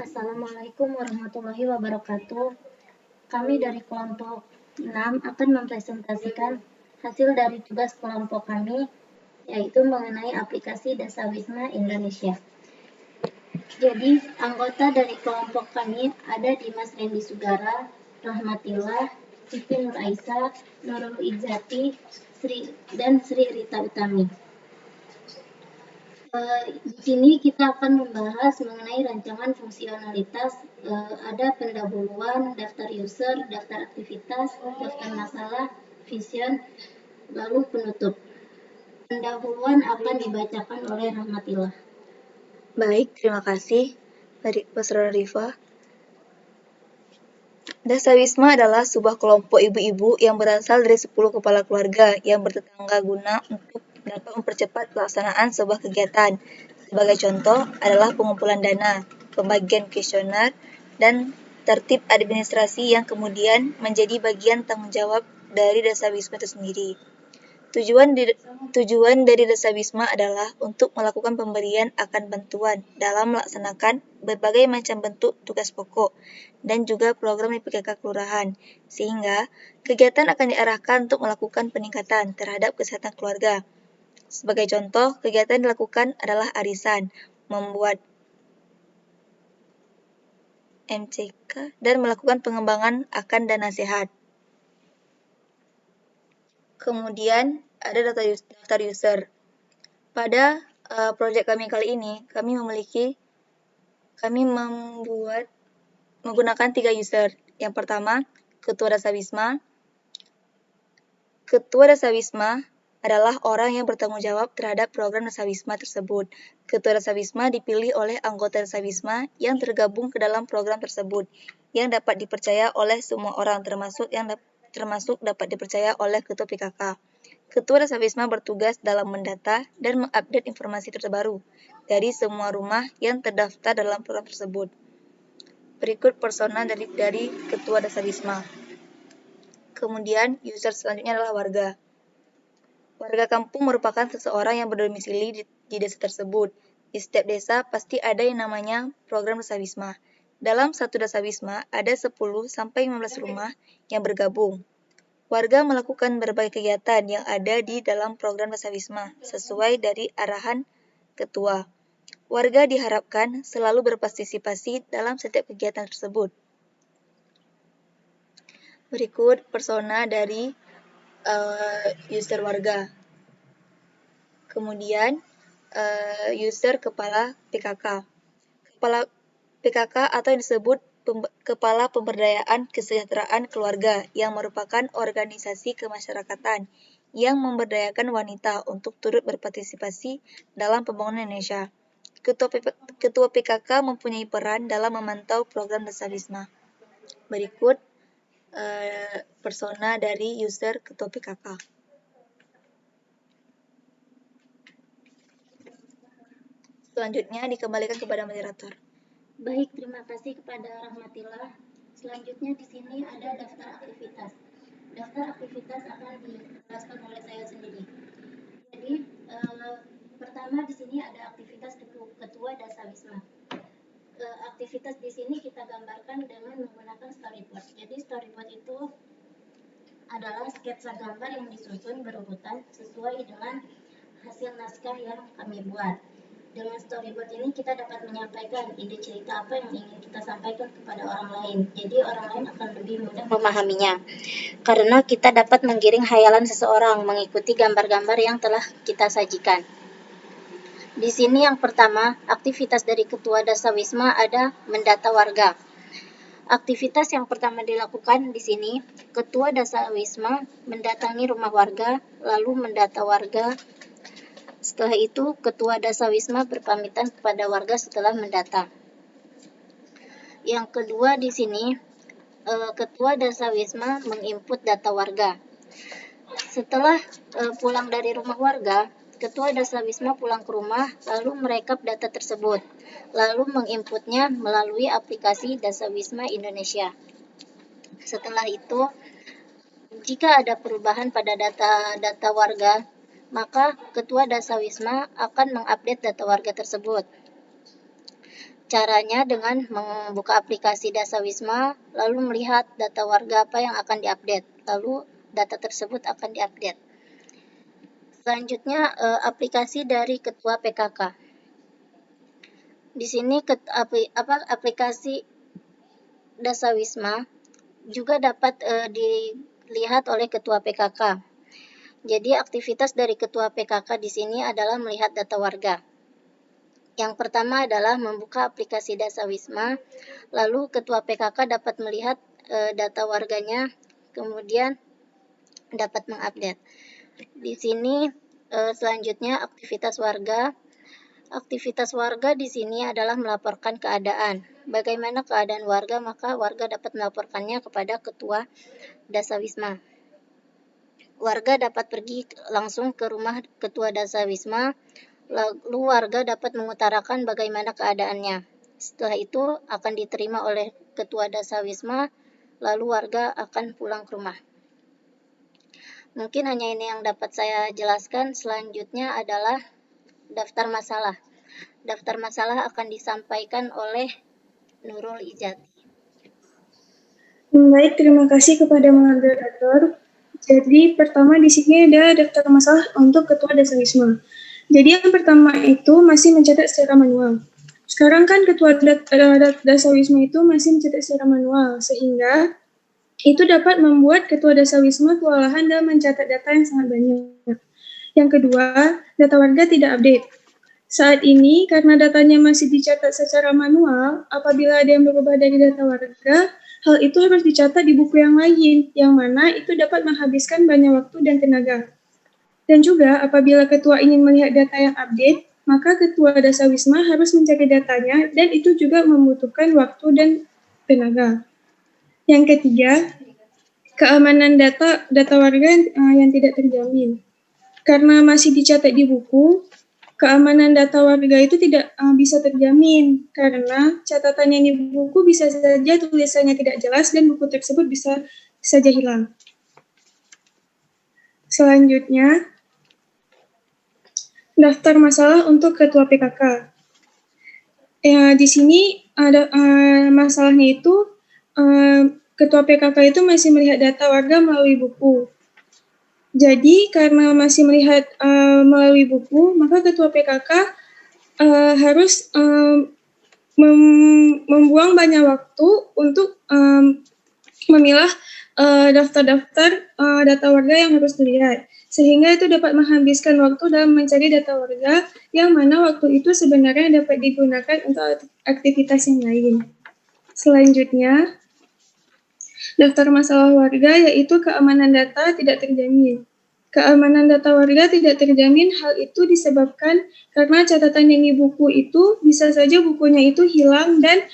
Assalamualaikum warahmatullahi wabarakatuh. Kami dari kelompok 6 akan mempresentasikan hasil dari tugas kelompok kami, yaitu mengenai aplikasi Dasawisma Indonesia. Jadi, anggota dari kelompok kami ada Dimas Rendi Sugara, Rahmatillah, Siti Nur Aisyah, Nurul Izzati, dan Sri Rita Utami. Di sini kita akan membahas mengenai rancangan fungsionalitas, ada pendahuluan, daftar user, daftar aktivitas, daftar masalah, vision, lalu penutup. Pendahuluan akan dibacakan oleh Rahmatillah. Baik, terima kasih dari Saudara Rifa. Dasawisma adalah sebuah kelompok ibu-ibu yang berasal dari 10 kepala keluarga yang bertetangga guna untuk dapat mempercepat pelaksanaan sebuah kegiatan. Sebagai contoh adalah pengumpulan dana, pembagian kuesioner, dan tertib administrasi yang kemudian menjadi bagian tanggung jawab dari Dasawisma itu sendiri. Tujuan dari Dasawisma adalah untuk melakukan pemberian akan bantuan dalam melaksanakan berbagai macam bentuk tugas pokok dan juga program di PKK Kelurahan, sehingga kegiatan akan diarahkan untuk melakukan peningkatan terhadap kesehatan keluarga. Sebagai contoh, kegiatan yang dilakukan adalah arisan, membuat MCK, dan melakukan pengembangan akan dana sehat. Kemudian ada daftar user. Pada proyek kami kali ini, kami menggunakan 3 user. Yang pertama, Ketua Dasawisma. Ketua Dasawisma adalah orang yang bertanggung jawab terhadap program Dasawisma tersebut. Ketua Dasawisma dipilih oleh anggota Dasawisma yang tergabung ke dalam program tersebut, yang dapat dipercaya oleh semua orang, termasuk dapat dipercaya oleh Ketua PKK. Ketua Dasawisma bertugas dalam mendata dan mengupdate informasi terbaru dari semua rumah yang terdaftar dalam program tersebut. Berikut persona dari Ketua Dasawisma. Kemudian, user selanjutnya adalah warga. Warga kampung merupakan seseorang yang berdomisili di desa tersebut. Di setiap desa pasti ada yang namanya program Dasawisma. Dalam satu Dasawisma ada 10-15 rumah yang bergabung. Warga melakukan berbagai kegiatan yang ada di dalam program Dasawisma sesuai dari arahan ketua. Warga diharapkan selalu berpartisipasi dalam setiap kegiatan tersebut. Berikut persona dari user warga. Kemudian user kepala PKK. Kepala PKK atau yang disebut Kepala Pemberdayaan Kesejahteraan Keluarga yang merupakan organisasi kemasyarakatan yang memberdayakan wanita untuk turut berpartisipasi dalam pembangunan Indonesia. Ketua PKK mempunyai peran dalam memantau program Dasawisma. Berikut persona dari user Ketua PKK. Selanjutnya dikembalikan kepada moderator. Baik, terima kasih kepada Rahmatillah. Selanjutnya di sini ada daftar aktivitas. Daftar aktivitas akan dijelaskan oleh saya sendiri. Jadi, pertama di sini ada aktivitas Ketua Dasawisma. Aktivitas di sini kita gambarkan dengan menggunakan storyboard. Jadi storyboard itu adalah sketsa gambar yang disusun berurutan sesuai dengan hasil naskah yang kami buat. Dengan storyboard ini kita dapat menyampaikan ide cerita apa yang ingin kita sampaikan kepada orang lain. Jadi orang lain akan lebih mudah memahaminya. Karena kita dapat menggiring hayalan seseorang mengikuti gambar-gambar yang telah kita sajikan. Di sini yang pertama, aktivitas dari Ketua Dasawisma ada mendata warga. Aktivitas yang pertama dilakukan di sini, Ketua Dasawisma mendatangi rumah warga, lalu mendata warga. Setelah itu, Ketua Dasawisma berpamitan kepada warga setelah mendata. Yang kedua di sini, Ketua Dasawisma menginput data warga. Setelah pulang dari rumah warga, Ketua Dasawisma pulang ke rumah, lalu merekap data tersebut, lalu menginputnya melalui aplikasi Dasawisma Indonesia. Setelah itu, jika ada perubahan pada data warga, maka Ketua Dasawisma akan mengupdate data warga tersebut. Caranya dengan membuka aplikasi Dasawisma, lalu melihat data warga apa yang akan diupdate, lalu data tersebut akan diupdate. Selanjutnya aplikasi dari Ketua PKK. Di sini aplikasi Dasawisma juga dapat dilihat oleh Ketua PKK. Jadi aktivitas dari Ketua PKK di sini adalah melihat data warga. Yang pertama adalah membuka aplikasi Dasawisma, lalu Ketua PKK dapat melihat data warganya, kemudian dapat mengupdate. Di sini selanjutnya aktivitas warga. Aktivitas warga di sini adalah melaporkan keadaan. Bagaimana keadaan warga, maka warga dapat melaporkannya kepada Ketua Dasawisma. Warga dapat pergi langsung ke rumah Ketua Dasawisma, lalu warga dapat mengutarakan bagaimana keadaannya. Setelah itu akan diterima oleh Ketua Dasawisma, lalu warga akan pulang ke rumah. Mungkin hanya ini yang dapat saya jelaskan. Selanjutnya adalah daftar masalah. Daftar masalah akan disampaikan oleh Nurul Ijati. Baik, terima kasih kepada moderator. Jadi pertama di sini ada daftar masalah untuk Ketua Dasawisma. Jadi yang pertama itu masih mencatat secara manual. Sekarang kan Ketua Dasawisma itu masih mencatat secara manual, sehingga itu dapat membuat Ketua Dasawisma kewalahan dalam mencatat data yang sangat banyak. Yang kedua, data warga tidak update. Saat ini, karena datanya masih dicatat secara manual, apabila ada yang berubah dari data warga, hal itu harus dicatat di buku yang lain, yang mana itu dapat menghabiskan banyak waktu dan tenaga. Dan juga, apabila ketua ingin melihat data yang update, maka Ketua Dasawisma harus mencari datanya, dan itu juga membutuhkan waktu dan tenaga. Yang ketiga, keamanan data warga yang tidak terjamin. Karena masih dicatat di buku, keamanan data warga itu tidak bisa terjamin, karena catatan yang di buku bisa saja tulisannya tidak jelas dan buku tersebut bisa saja hilang. Selanjutnya, daftar masalah untuk Ketua PKK. Di sini ada masalahnya itu Ketua PKK itu masih melihat data warga melalui buku. Jadi karena masih melihat melalui buku, maka Ketua PKK harus membuang banyak waktu untuk memilah daftar-daftar data warga yang harus dilihat. Sehingga itu dapat menghabiskan waktu dalam mencari data warga, yang mana waktu itu sebenarnya dapat digunakan untuk aktivitas yang lain. Selanjutnya, daftar masalah warga yaitu keamanan data tidak terjamin. Keamanan data warga tidak terjamin, hal itu disebabkan karena catatan yang di buku itu bisa saja bukunya itu hilang dan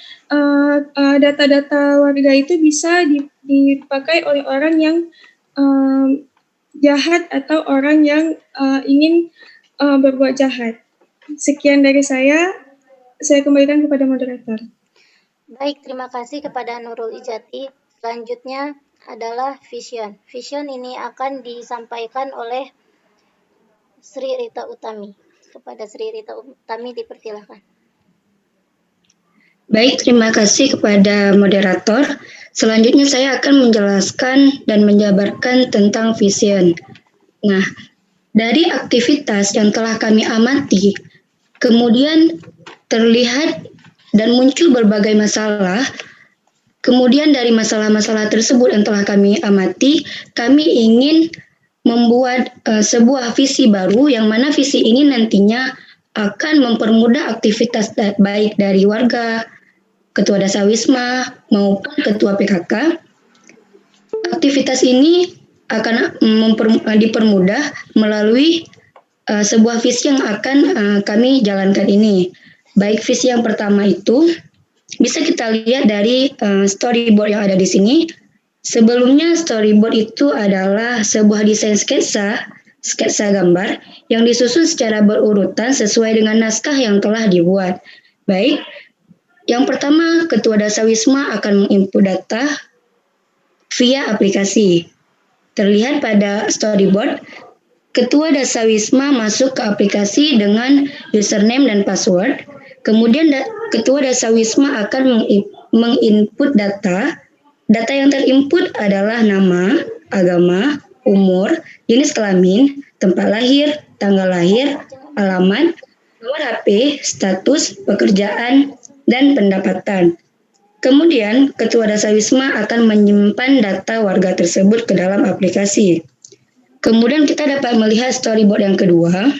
data-data warga itu bisa dipakai oleh orang yang jahat atau orang yang ingin berbuat jahat. Sekian dari saya kembalikan kepada moderator. Baik, terima kasih kepada Nurul Ijati. Selanjutnya adalah vision. Vision ini akan disampaikan oleh Sri Rita Utami. Kepada Sri Rita Utami dipersilakan. Baik, terima kasih kepada moderator. Selanjutnya saya akan menjelaskan dan menjabarkan tentang vision. Nah, dari aktivitas yang telah kami amati, kemudian terlihat dan muncul berbagai masalah. Kemudian dari masalah-masalah tersebut yang telah kami amati, kami ingin membuat sebuah visi baru, yang mana visi ini nantinya akan mempermudah aktivitas baik dari warga, Ketua Dasawisma maupun Ketua PKK. Aktivitas ini akan dipermudah melalui sebuah visi yang akan kami jalankan ini. Baik, visi yang pertama itu bisa kita lihat dari storyboard yang ada di sini. Sebelumnya storyboard itu adalah sebuah desain sketsa gambar yang disusun secara berurutan sesuai dengan naskah yang telah dibuat. Baik, yang pertama, Ketua Dasawisma akan menginput data via aplikasi. Terlihat pada storyboard, Ketua Dasawisma masuk ke aplikasi dengan username dan password. Kemudian Ketua Dasawisma akan menginput data. Data yang terinput adalah nama, agama, umur, jenis kelamin, tempat lahir, tanggal lahir, alamat, nomor HP, status, pekerjaan, dan pendapatan. Kemudian, Ketua Dasawisma akan menyimpan data warga tersebut ke dalam aplikasi. Kemudian kita dapat melihat storyboard yang kedua.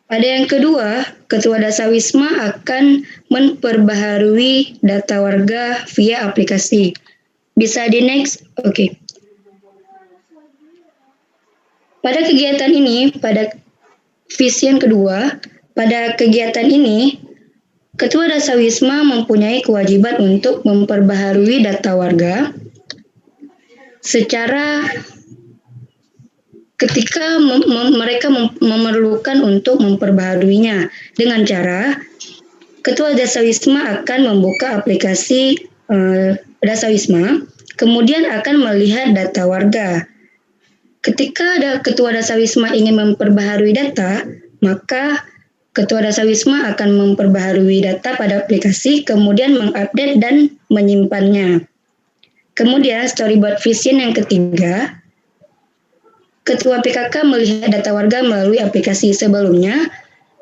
Pada yang kedua, Ketua Dasawisma akan memperbaharui data warga via aplikasi. Bisa di next? Oke. Pada kegiatan ini, pada vision kedua, pada kegiatan ini, Ketua Dasawisma mempunyai kewajiban untuk memperbaharui data warga secara ketika mereka memerlukan untuk memperbaharuinya dengan cara Ketua Dasawisma akan membuka aplikasi Dasawisma, kemudian akan melihat data warga. Ketika Ketua Dasawisma ingin memperbaharui data, maka Ketua Dasawisma akan memperbaharui data pada aplikasi, kemudian mengupdate dan menyimpannya. Kemudian storyboard vision yang ketiga, Ketua PKK melihat data warga melalui aplikasi. Sebelumnya,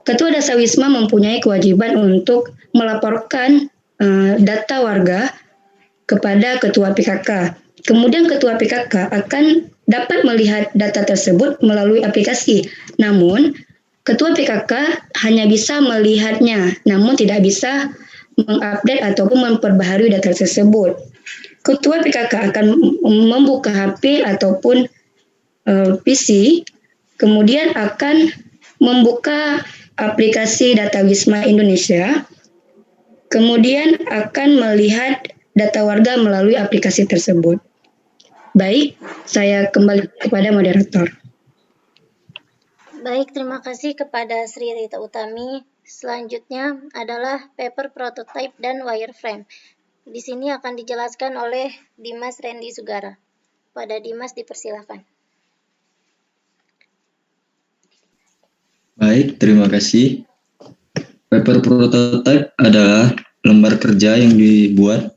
Ketua Dasawisma mempunyai kewajiban untuk melaporkan data warga kepada Ketua PKK. Kemudian Ketua PKK akan dapat melihat data tersebut melalui aplikasi. Namun, Ketua PKK hanya bisa melihatnya, namun tidak bisa mengupdate ataupun memperbaharui data tersebut. Ketua PKK akan membuka HP ataupun PC, kemudian akan membuka aplikasi Data Wisma Indonesia, kemudian akan melihat data warga melalui aplikasi tersebut. Baik, saya kembali kepada moderator. Baik, terima kasih kepada Sri Rita Utami. Selanjutnya adalah paper prototype dan wireframe. Di sini akan dijelaskan oleh Dimas Randy Sugara. Pada Dimas dipersilakan. Baik, terima kasih. Paper prototype adalah lembar kerja yang dibuat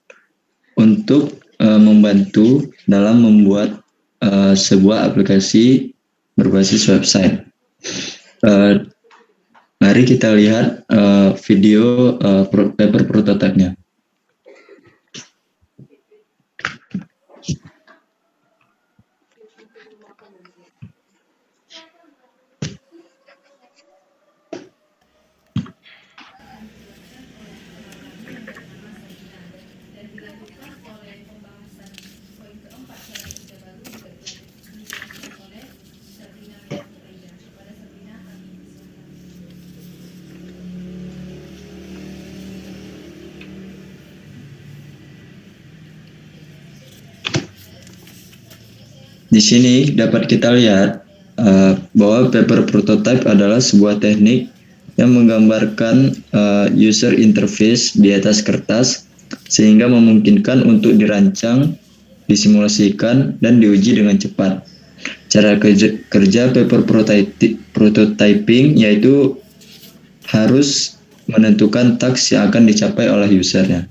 untuk membantu dalam membuat sebuah aplikasi berbasis website. Mari kita lihat video paper prototype-nya. Di sini dapat kita lihat bahwa paper prototype adalah sebuah teknik yang menggambarkan user interface di atas kertas sehingga memungkinkan untuk dirancang, disimulasikan, dan diuji dengan cepat. Cara kerja paper prototyping yaitu harus menentukan task yang akan dicapai oleh usernya.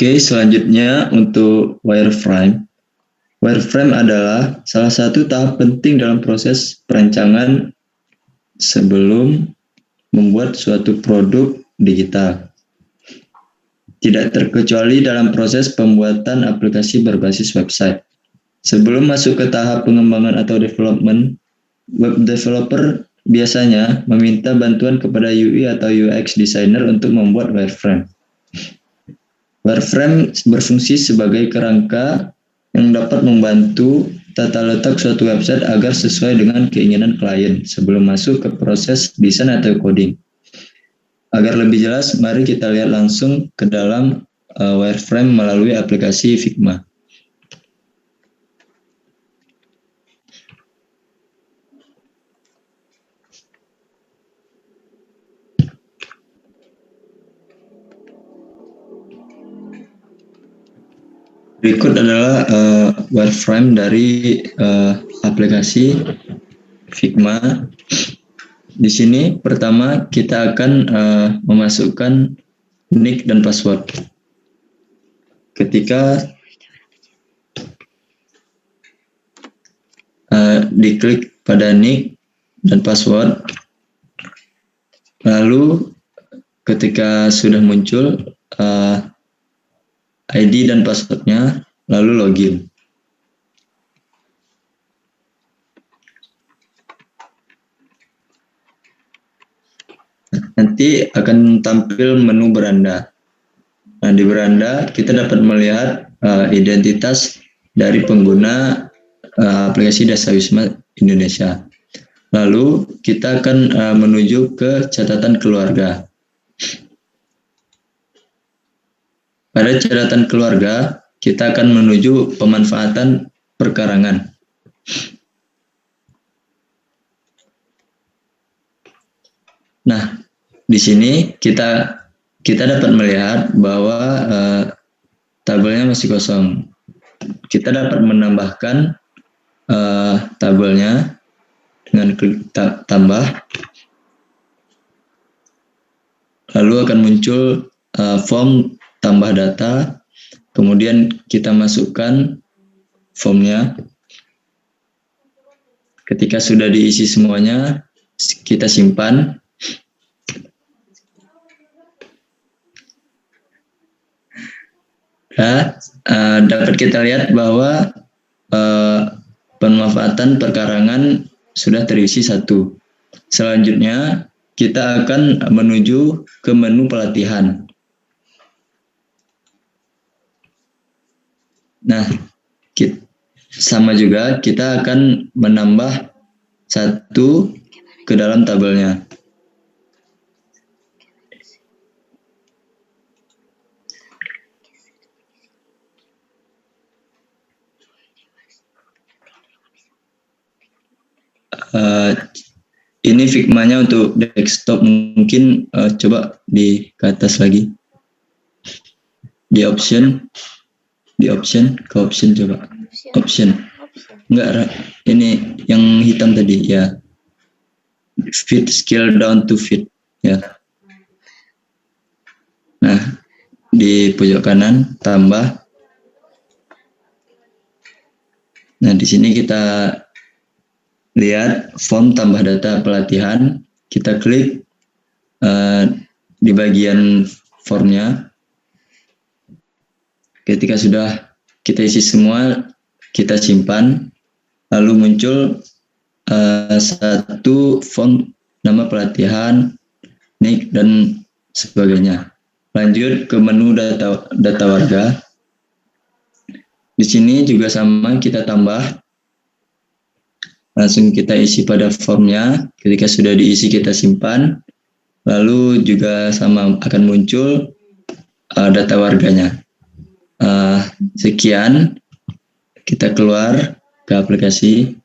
Oke, selanjutnya untuk wireframe. Wireframe adalah salah satu tahap penting dalam proses perancangan sebelum membuat suatu produk digital. Tidak terkecuali dalam proses pembuatan aplikasi berbasis website. Sebelum masuk ke tahap pengembangan atau development, web developer biasanya meminta bantuan kepada UI atau UX designer untuk membuat wireframe. Wireframe berfungsi sebagai kerangka yang dapat membantu tata letak suatu website agar sesuai dengan keinginan klien sebelum masuk ke proses desain atau coding. Agar lebih jelas, mari kita lihat langsung ke dalam wireframe melalui aplikasi Figma. Berikut adalah wireframe dari aplikasi Figma. Di sini pertama kita akan memasukkan nick dan password. Ketika diklik pada nick dan password, lalu ketika sudah muncul ID dan passwordnya, lalu login. Nanti akan tampil menu beranda. Nah, di beranda kita dapat melihat identitas dari pengguna aplikasi Dasawisma Indonesia. Lalu kita akan menuju ke catatan keluarga. Pada catatan keluarga, kita akan menuju pemanfaatan perkarangan. Nah, di sini kita dapat melihat bahwa tabelnya masih kosong. Kita dapat menambahkan tabelnya dengan klik tambah. Lalu akan muncul form tambah data, kemudian kita masukkan formnya. Ketika sudah diisi semuanya, kita simpan. Dapat kita lihat bahwa pemanfaatan perkarangan sudah terisi satu. Selanjutnya, kita akan menuju ke menu pelatihan. Nah, sama juga kita akan menambah satu ke dalam tabelnya. Ini Figma-nya untuk desktop, mungkin coba ke atas lagi. Di option coba. Option. Enggak, ini yang hitam tadi ya. Fit, scale down to fit ya. Nah, di pojok kanan tambah. Nah, di sini kita lihat form tambah data pelatihan. Kita klik di bagian formnya. Ketika sudah kita isi semua, kita simpan. Lalu muncul satu form nama pelatihan, nick, dan sebagainya. Lanjut ke menu data warga. Di sini juga sama, kita tambah. Langsung kita isi pada formnya. Ketika sudah diisi, kita simpan. Lalu juga sama akan muncul data warganya. Sekian, kita keluar ke aplikasi.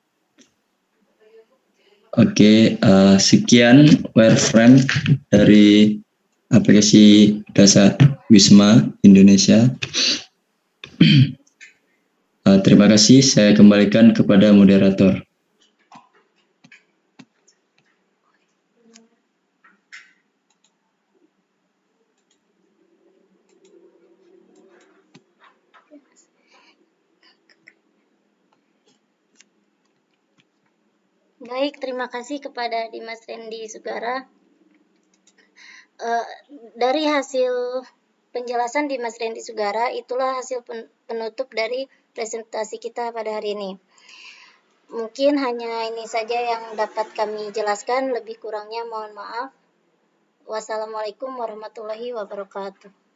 Oke, sekian wireframe dari aplikasi Dasawisma Indonesia. Terima kasih, saya kembalikan kepada moderator. Baik, terima kasih kepada Dimas Randy Sugara. Dari hasil penjelasan Dimas Randy Sugara, itulah hasil penutup dari presentasi kita pada hari ini. Mungkin hanya ini saja yang dapat kami jelaskan, lebih kurangnya mohon maaf. Wassalamualaikum warahmatullahi wabarakatuh.